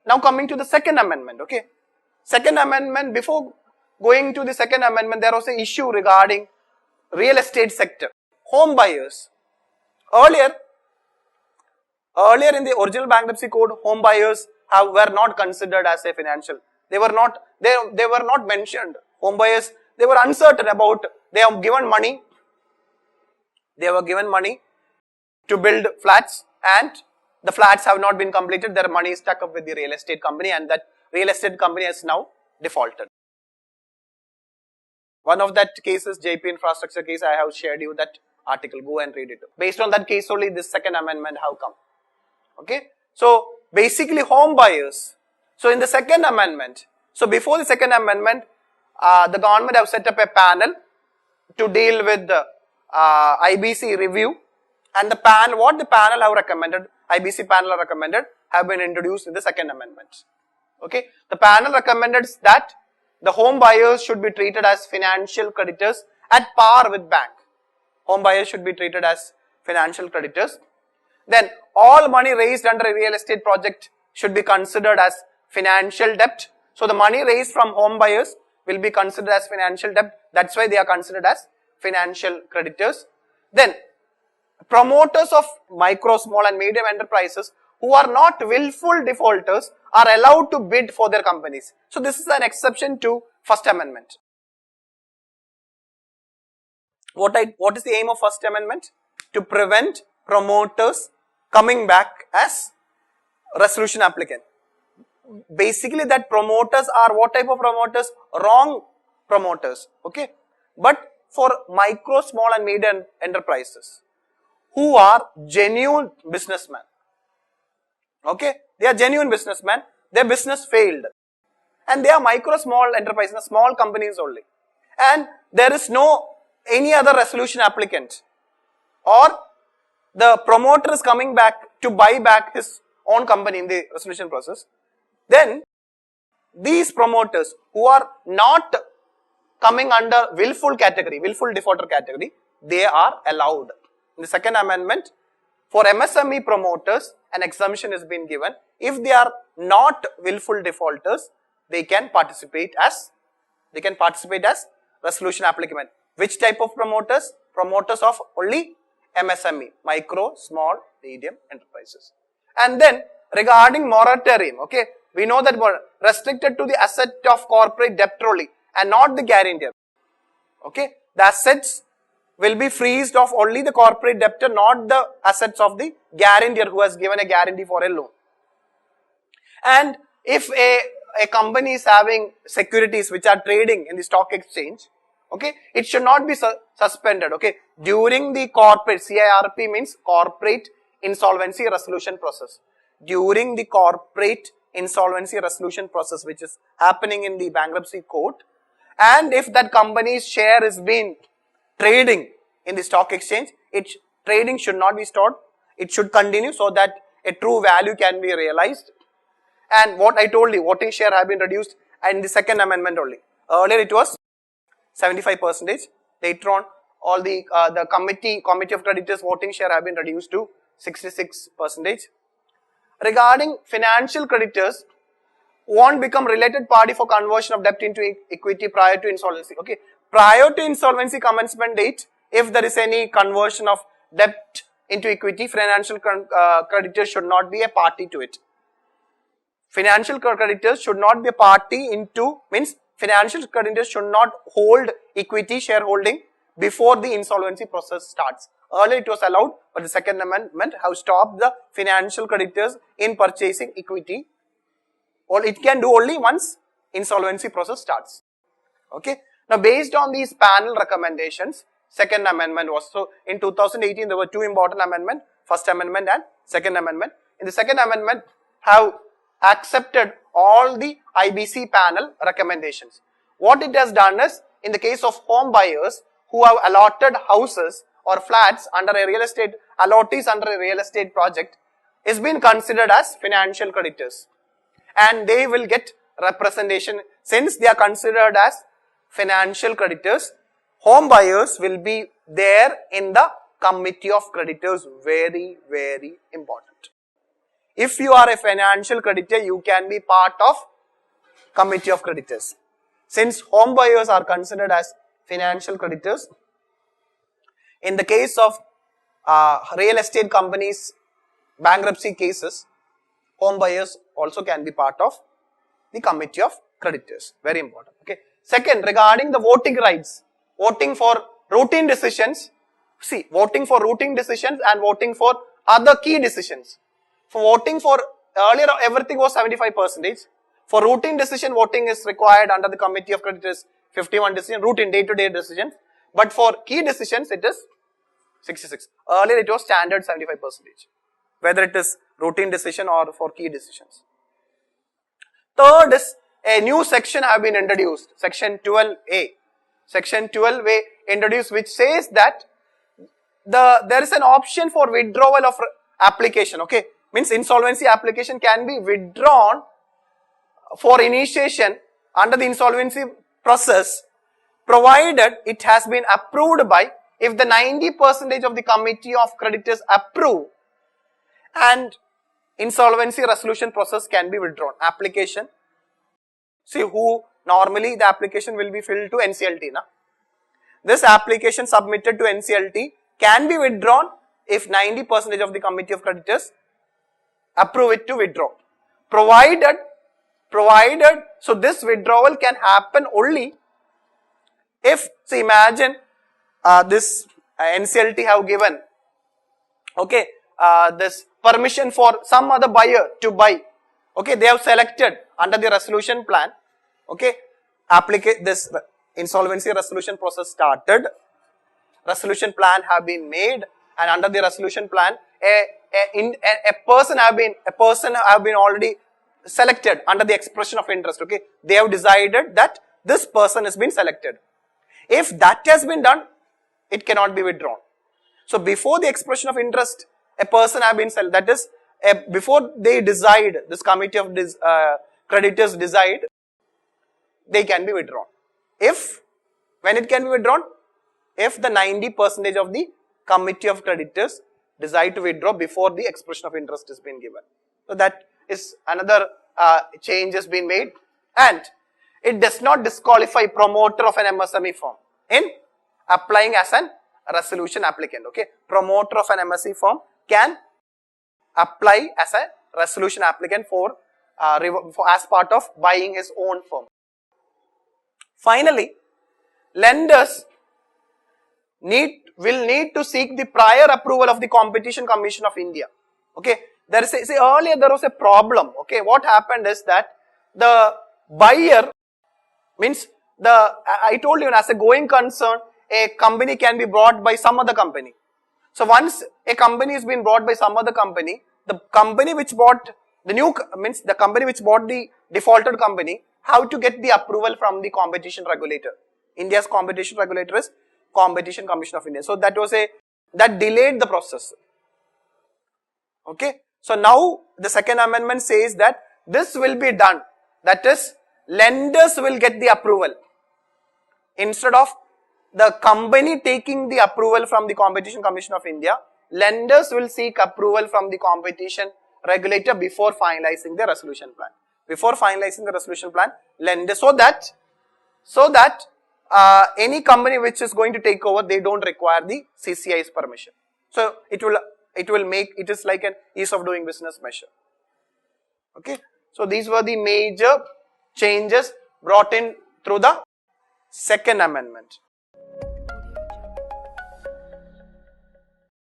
Now coming to the second amendment, okay. Second amendment, before going to the second amendment, there was an issue regarding real estate sector. Home buyers. Earlier in the original bankruptcy code, home buyers were not considered as a financial. They were not mentioned. Home buyers, they were uncertain about, they were given money to build flats, and the flats have not been completed. Their money is stuck up with the real estate company, and that real estate company has now defaulted. One of that cases, JP Infrastructure case, I have shared you that article. Go and read it. Based on that case only, this second amendment have come. Okay. So basically home buyers. So in the second amendment, so before the second amendment, the government have set up a panel to deal with the IBC review, and the panel, what the panel have recommended, IBC panel have recommended, have been introduced in the second amendment. Okay. The panel recommended that the home buyers should be treated as financial creditors at par with bank. Home buyers should be treated as financial creditors. Then all money raised under a real estate project should be considered as financial debt. So the money raised from home buyers will be considered as financial debt. That's why they are considered as financial creditors. Then promoters of micro, small and medium enterprises who are not willful defaulters are allowed to bid for their companies. So this is an exception to First Amendment. What is the aim of First Amendment? To prevent promoters coming back as resolution applicant. Basically that promoters are what type of promoters? Wrong promoters. Okay. But for micro, small and medium enterprises who are genuine businessmen. Okay. They are genuine businessmen. Their business failed. And they are micro, small enterprises, small companies only. And there is no any other resolution applicant, or the promoter is coming back to buy back his own company in the resolution process. Then these promoters who are not coming under willful category, willful defaulter category, they are allowed. In the second amendment, for MSME promoters, an exemption has been given. If they are not willful defaulters, they can participate as resolution applicant. Which type of promoters? Promoters of only MSME, micro, small, medium enterprises. And then regarding moratorium, okay, we know that restricted to the asset of corporate debtor only and not the guarantor. Okay, the assets will be freezed of only the corporate debtor, not the assets of the guarantor who has given a guarantee for a loan. And if a company is having securities which are trading in the stock exchange, okay, it should not be suspended, okay, during the corporate, CIRP means corporate insolvency resolution process. During the corporate insolvency resolution process which is happening in the bankruptcy court, and if that company's share is being trading in the stock exchange, its trading should not be stopped. It should continue so that a true value can be realized. And what I told you, voting share have been reduced in the second amendment only. Earlier it was 75%. Later on, all the committee of creditors voting share have been reduced to 66%. Regarding financial creditors, won't become related party for conversion of debt into equity prior to insolvency. Okay, prior to insolvency commencement date, if there is any conversion of debt into equity, financial creditors should not be a party to it. Financial creditors should not be a party into, means financial creditors should not hold equity shareholding before the insolvency process starts. Earlier it was allowed, but the second amendment have stopped the financial creditors in purchasing equity, or it can do only once insolvency process starts. Okay. Now based on these panel recommendations, second amendment was, so in 2018 there were two important amendments, first amendment and second amendment. In the second amendment have accepted all the IBC panel recommendations. What it has done is, in the case of home buyers who have allotted houses or flats under a real estate, allottees under a real estate project, is being considered as financial creditors. And they will get representation. Since they are considered as financial creditors, home buyers will be there in the committee of creditors. Very, very important. if you are a financial creditor, you can be part of committee of creditors. Since home buyers are considered as financial creditors, in the case of real estate companies, bankruptcy cases, home buyers also can be part of the committee of creditors. Very important. Okay. Second, regarding the voting rights, voting for routine decisions. See, voting for routine decisions and voting for other key decisions. For voting for earlier, everything was 75%. For routine decision, voting is required under the committee of creditors. 51 decision, routine day-to-day decisions. But for key decisions, it is 66. Earlier, it was standard 75%. Whether it is routine decision or for key decisions. Third is a new section have been introduced. Section 12A. Section 12A introduced, which says that there is an option for withdrawal of application. Okay, means insolvency application can be withdrawn for initiation under the insolvency process, provided it has been approved by, if the 90% of the committee of creditors approve, and insolvency resolution process can be withdrawn. Application, see, who normally the application will be filled to NCLT. Na? This application submitted to NCLT can be withdrawn if 90% of the committee of creditors approve it to withdraw. Provided, so this withdrawal can happen only if, see, imagine this NCLT have given, okay, this permission for some other buyer to buy. Okay, they have selected under the resolution plan. Okay, this insolvency resolution process started. Resolution plan have been made, and under the resolution plan, a person have been already selected under the expression of interest. Okay, they have decided that this person has been selected. If that has been done, it cannot be withdrawn. So before the expression of interest, a person have been selected. That is, before they decide, this committee of creditors decide, they can be withdrawn. When it can be withdrawn? If the 90% of the committee of creditors decide to withdraw before the expression of interest has been given. So that is another change has been made, and it does not disqualify promoter of an MSME firm in applying as an resolution applicant. Okay, promoter of an MSME firm can apply as a resolution applicant for as part of buying his own firm. Finally, lenders will need to seek the prior approval of the Competition Commission of India. Okay, earlier there was a problem. Okay, what happened is that the buyer means I told you, as a going concern, a company can be bought by some other company. So once a company has been bought by some other company, the company which bought the company which bought the defaulted company have to get the approval from the competition regulator. India's competition regulator is Competition Commission of India. So that delayed the process. Okay. So now the second amendment says that this will be done. That is, lenders will get the approval. Instead of the company taking the approval from the Competition Commission of India, lenders will seek approval from the competition regulator before finalizing the resolution plan. Before finalizing the resolution plan, lenders, so that any company which is going to take over, they don't require the CCI's permission. So it is like an ease of doing business measure. Okay. So these were the major changes brought in through the second amendment.